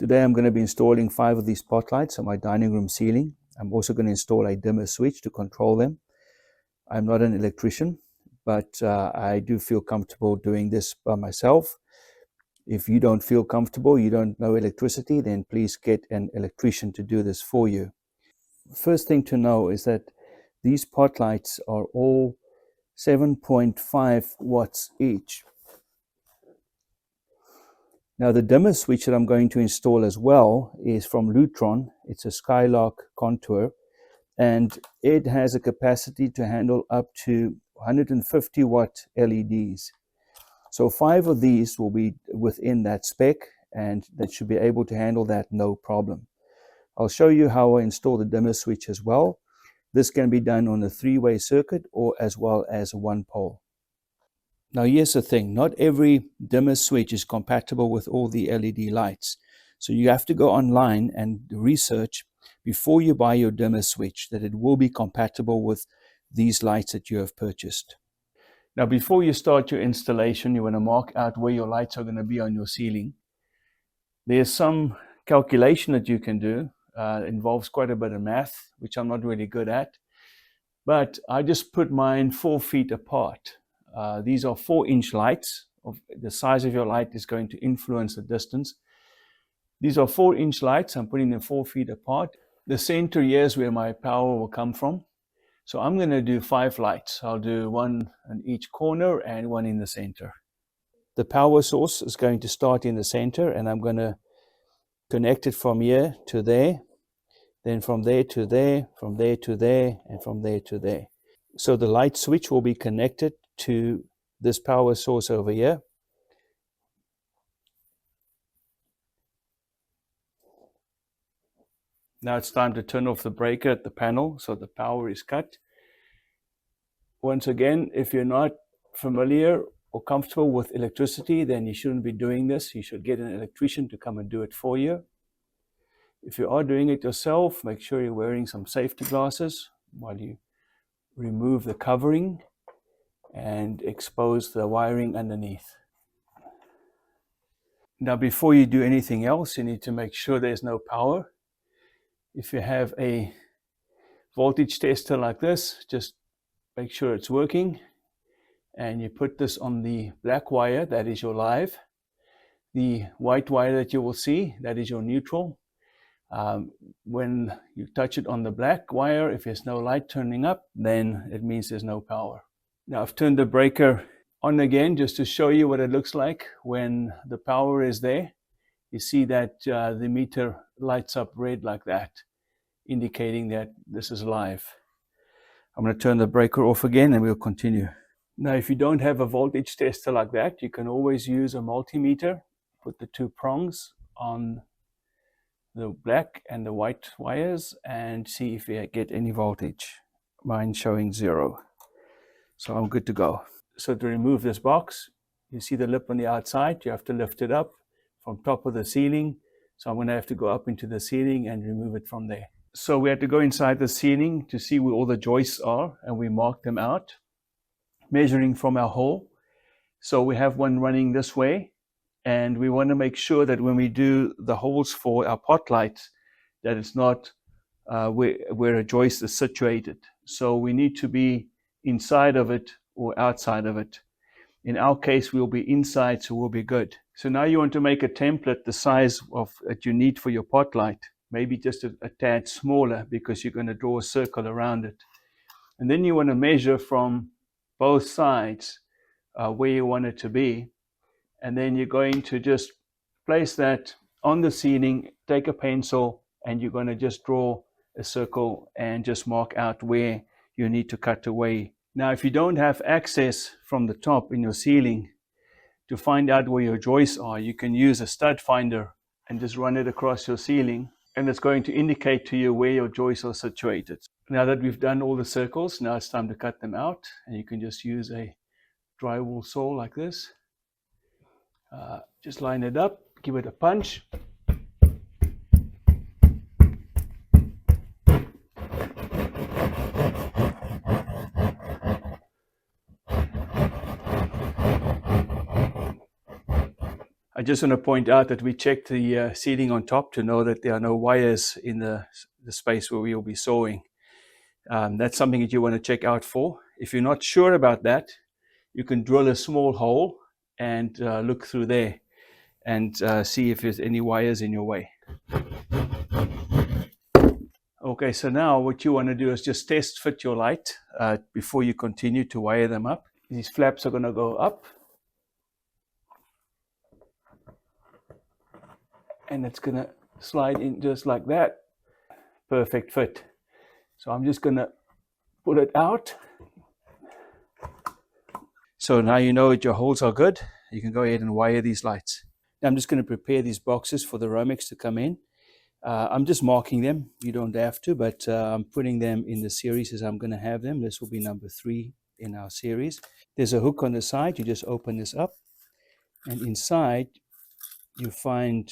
Today I'm going to be installing 5 of these spotlights on my dining room ceiling. I'm also going to install a dimmer switch to control them. I'm not an electrician, but I do feel comfortable doing this by myself. If you don't feel comfortable, you don't know electricity, then please get an electrician to do this for you. First thing to know is that these spotlights are all 7.5 watts each. Now the dimmer switch that I'm going to install as well is from Lutron. It's a Skylark contour, and it has a capacity to handle up to 150 watt LEDs. So 5 of these will be within that spec, and that should be able to handle that no problem. I'll show you how I install the dimmer switch as well. This can be done on a 3-way circuit or as well as a 1-pole. Now here's the thing, not every dimmer switch is compatible with all the LED lights. So you have to go online and research before you buy your dimmer switch that it will be compatible with these lights that you have purchased. Now before you start your installation, you want to mark out where your lights are going to be on your ceiling. There's some calculation that you can do. It involves quite a bit of math, which I'm not really good at. But I just put mine 4 feet apart. These are 4-inch lights. The size of your light is going to influence the distance. These are 4-inch lights. I'm putting them 4 feet apart. The center here is where my power will come from. So I'm going to do 5 lights. I'll do 1 in each corner and 1 in the center. The power source is going to start in the center, and I'm going to connect it from here to there, then from there to there, from there to there, and from there to there. So the light switch will be connected to this power source over here. Now it's time to turn off the breaker at the panel so the power is cut. Once again, if you're not familiar or comfortable with electricity, then you shouldn't be doing this. You should get an electrician to come and do it for you. If you are doing it yourself, make sure you're wearing some safety glasses while you remove the covering and expose the wiring underneath. Now before you do anything else, you need to make sure there's no power. If you have a voltage tester like this, just make sure it's working, and you put this on the black wire, that is your live. The white wire that you will see, that is your neutral. When you touch it on the black wire, if there's no light turning up, then it means there's no power. Now I've turned the breaker on again just to show you what it looks like when the power is there. You see that the meter lights up red like that, indicating that this is live. I'm going to turn the breaker off again and we'll continue. Now if you don't have a voltage tester like that, you can always use a multimeter. Put the 2 prongs on the black and the white wires and see if you get any voltage. Mine's showing 0. So I'm good to go. So to remove this box, you see the lip on the outside. You have to lift it up from top of the ceiling. So I'm going to have to go up into the ceiling and remove it from there. So we had to go inside the ceiling to see where all the joists are, and we marked them out, measuring from our hole. So we have one running this way, and we want to make sure that when we do the holes for our pot lights, that it's not where a joist is situated. So we need to be inside of it or outside of it. In our case, we'll be inside, so we'll be good. So now you want to make a template the size of that you need for your pot light, maybe just a tad smaller because you're going to draw a circle around it. And then you want to measure from both sides where you want it to be. And then you're going to just place that on the ceiling, take a pencil, and you're going to just draw a circle and just mark out where you need to cut away. Now, if you don't have access from the top in your ceiling to find out where your joists are, you can use a stud finder and just run it across your ceiling, and it's going to indicate to you where your joists are situated. Now that we've done all the circles, now it's time to cut them out, and you can just use a drywall saw like this. Just line it up, give it a punch. I just want to point out that we checked the sealing on top to know that there are no wires in the space where we will be sawing. That's something that you want to check out for. If you're not sure about that, you can drill a small hole and look through there and see if there's any wires in your way. Okay, so now what you want to do is just test fit your light before you continue to wire them up. These flaps are going to go up, and it's going to slide in just like that. Perfect fit. So I'm just going to put it out. So now you know that your holes are good. You can go ahead and wire these lights. Now I'm just going to prepare these boxes for the Romex to come in. I'm just marking them. You don't have to, but I'm putting them in the series as I'm going to have them. This will be number 3 in our series. There's a hook on the side. You just open this up, and inside you find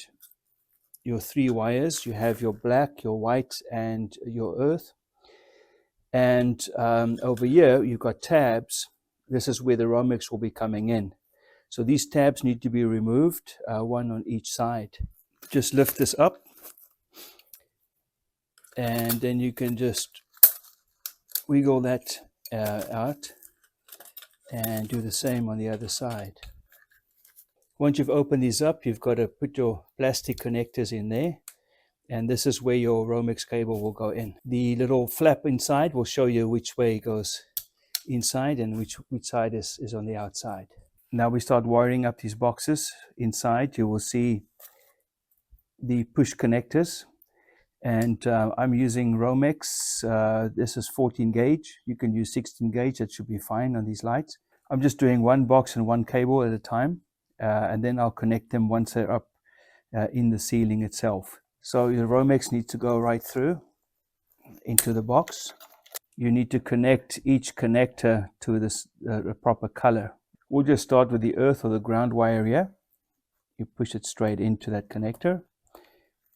your 3 wires. You have your black, your white, and your earth. And over here you've got tabs. This is where the Romex will be coming in. So these tabs need to be removed, one on each side. Just lift this up, and then you can just wiggle that out and do the same on the other side. Once you've opened these up, you've got to put your plastic connectors in there, and this is where your Romex cable will go in. The little flap inside will show you which way it goes inside and which side is on the outside. Now we start wiring up these boxes. Inside you will see the push connectors, and I'm using Romex. This is 14 gauge. You can use 16 gauge. That should be fine on these lights. I'm just doing one box and one cable at a time, and then I'll connect them once they're up in the ceiling itself. So your Romex needs to go right through into the box. You need to connect each connector to this proper color. We'll just start with the earth or the ground wire here. You push it straight into that connector,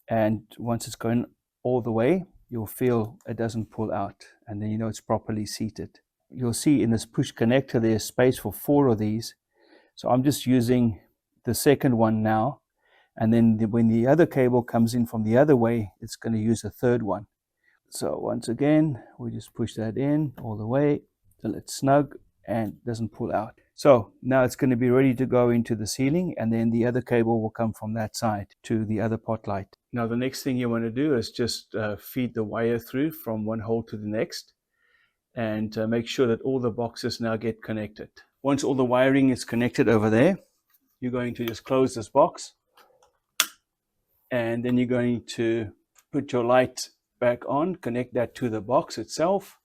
and once it's going all the way, you'll feel it doesn't pull out, and then you know it's properly seated. You'll see in this push connector there's space for 4 of these, so I'm just using the second one now, and then when the other cable comes in from the other way, it's going to use a third one. So once again, we just push that in all the way till it's snug and doesn't pull out. So now it's going to be ready to go into the ceiling, and then the other cable will come from that side to the other pot light. Now the next thing you want to do is just feed the wire through from one hole to the next, and make sure that all the boxes now get connected. Once all the wiring is connected over there, you're going to just close this box, and then you're going to put your light back on, connect that to the box itself.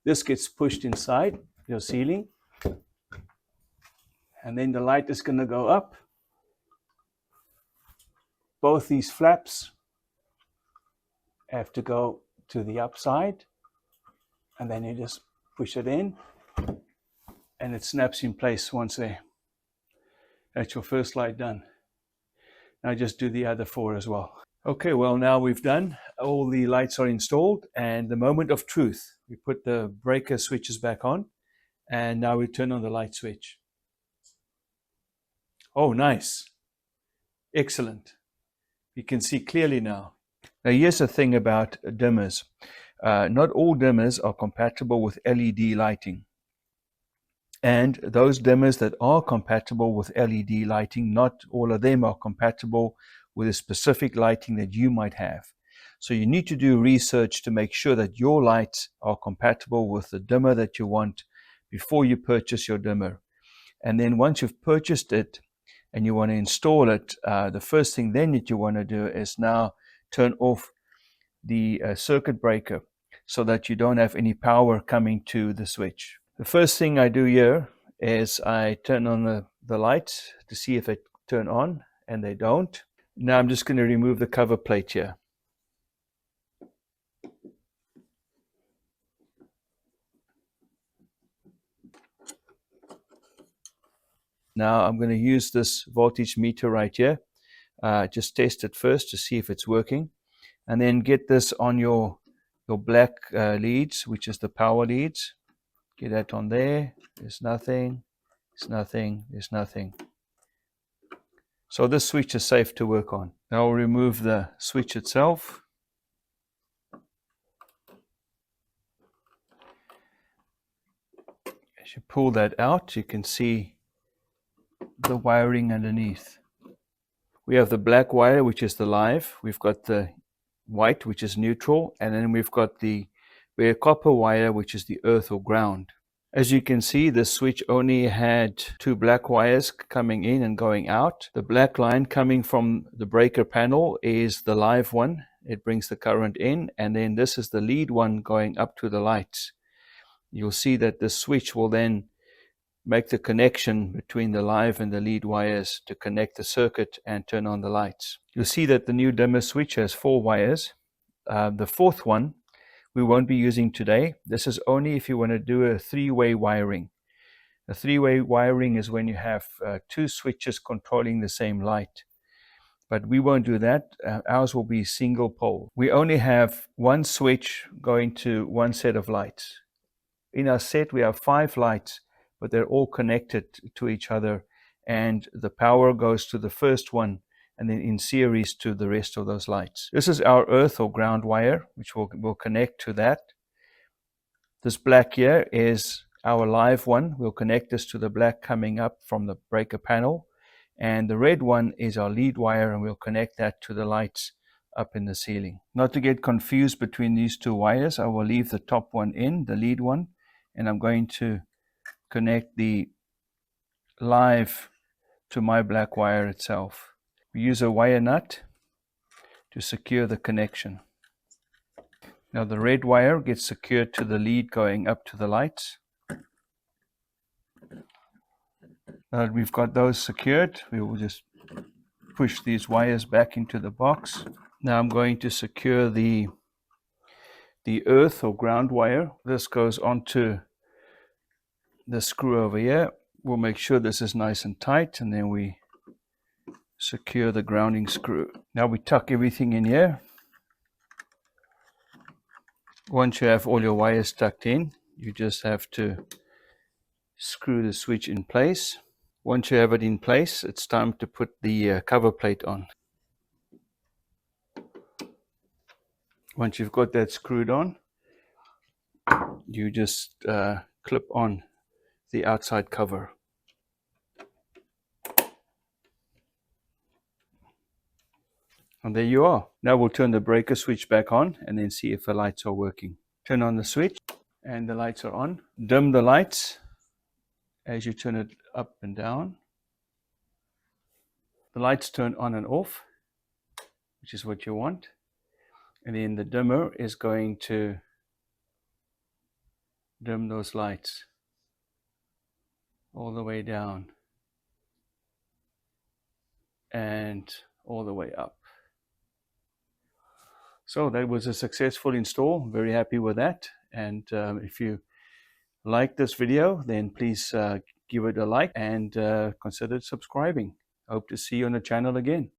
This gets pushed inside your ceiling, and then the light is going to go up. Both these flaps have to go to the upside, and then you just push it in and it snaps in place once there. That's your first light done. Now just do the other 4 as well. Okay, well now we've done, all the lights are installed, and the moment of truth, we put the breaker switches back on, and now we turn on the light switch. Oh, nice. Excellent. You can see clearly now. Now here's the thing about dimmers. Not all dimmers are compatible with LED lighting. And those dimmers that are compatible with LED lighting, not all of them are compatible with a specific lighting that you might have. So you need to do research to make sure that your lights are compatible with the dimmer that you want before you purchase your dimmer. And then once you've purchased it and you want to install it, the first thing then that you want to do is now turn off the circuit breaker so that you don't have any power coming to the switch. The first thing I do here is I turn on the lights to see if they turn on, and they don't. Now I'm just going to remove the cover plate here. Now I'm going to use this voltage meter right here. Just test it first to see if it's working, and then get this on your black leads, which is the power leads. Get that on there. There's nothing. There's nothing. There's nothing. So this switch is safe to work on. Now we'll remove the switch itself. As you pull that out, you can see the wiring underneath. We have the black wire, which is the live. We've got the white, which is neutral. And then we've got the bare copper wire, which is the earth or ground. As you can see, the switch only had 2 black wires coming in and going out. The black line coming from the breaker panel is the live one. It brings the current in. And then this is the lead one going up to the lights. You'll see that the switch will then make the connection between the live and the lead wires to connect the circuit and turn on the lights. You'll see that the new dimmer switch has 4 wires. The 4th one we won't be using today. This is only if you want to do a 3-way wiring. A 3-way wiring is when you have 2 switches controlling the same light. But we won't do that. Ours will be single pole. We only have 1 switch going to 1 set of lights. In our set we have 5 lights, but they're all connected to each other, and the power goes to the first one and then in series to the rest of those lights. This is our earth or ground wire, which will connect to that. This black here is our live one. We'll connect this to the black coming up from the breaker panel. And the red one is our lead wire, and we'll connect that to the lights up in the ceiling. Not to get confused between these 2 wires, I will leave the top one in, the lead one, and I'm going to connect the live to my black wire itself. We use a wire nut to secure the connection. Now the red wire gets secured to the lead going up to the lights. Now that we've got those secured, we will just push these wires back into the box. Now I'm going to secure the earth or ground wire. This goes onto the screw over here. We'll make sure this is nice and tight, and then we secure the grounding screw. Now we tuck everything in here. Once you have all your wires tucked in, you just have to screw the switch in place. Once you have it in place, it's time to put the cover plate on. Once you've got that screwed on, you just clip on the outside cover. And there you are. Now we'll turn the breaker switch back on and then see if the lights are working. Turn on the switch and the lights are on. Dim the lights as you turn it up and down. The lights turn on and off, which is what you want. And then the dimmer is going to dim those lights all the way down and all the way up. So that was a successful install. Very happy with that. And if you like this video, then please give it a like and consider subscribing. Hope to see you on the channel again.